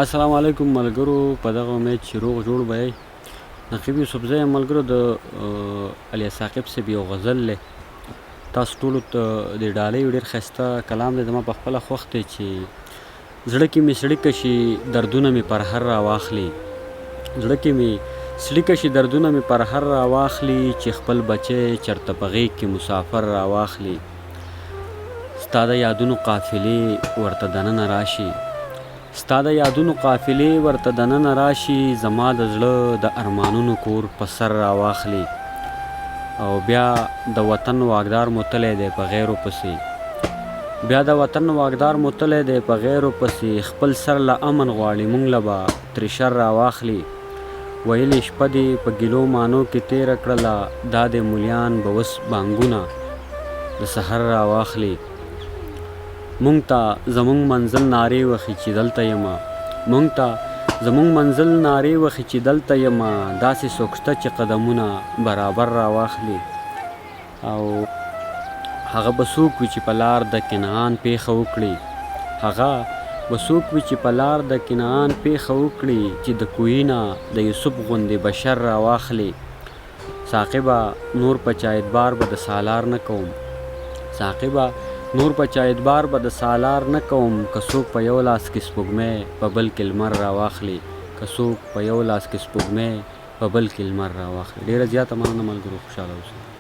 السلام علیکم ملګرو، په دغه امید چې روغ جوړ به یې. نقیب یوسفزی یم ملګرو، د علي ثاقب صاحب یو غزل دی. تاسو ټولو ته د ډالۍ یو ډېر ښایسته کلام دی، زما په خپله خوښ دی چې زړه کې مې سړي کشي دردونه مې پر هر راواخلي. زړه کې مې سړي کشي دردونه مې پر هر راواخلي، چې خپل بچی چرته په غېږ کې مسافر راواخلي. ستا د یادونو قافلې ورته دننه راشي، ستا د یادونو قافلې ورته دننه راشي، زما د زړه د ارمانونو کور په سر راواخلي. او بیا د وطن واګدار موتلی دی په غیرو پسې، بیا د وطن واګدار موتلی دی په غیرو پسې، خپل سر له امن غواړي موږ له به ترې شر راواخلي. ویلې شپه دې په ګیلو مانو کې تېره کړله، دا د مولیان به اوس بانګونه د سحر راواخلي. مونږ ته زمونږ منزل نارې وخي چې دلته یمه، مونږ ته زمونږ منزل نارې وخي چې دلته یمه، داسې څوک شته چې قدمونه برابر راواخلي. او هغه به څوک وي چې په لار د کنعان پیښه وکړي، هغه به څوک وي چې په لار د کنعان پیښه وکړي، چې د کوهي نه د یوسف غوندې بشر راواخلي. ثاقبه نور په چا اعتبار به د سالار نه کوم، ثاقبه نور په چا اعتبار به د سالار نه کوم، که څوک په یو لاس کې سپوږمۍ په بل کې لمر راواخلي، که څوک په یو لاس کې سپوږمۍ په بل کې لمر راواخلي. ډېره زیاته مننه ملګرو، خوشحاله اوسئ.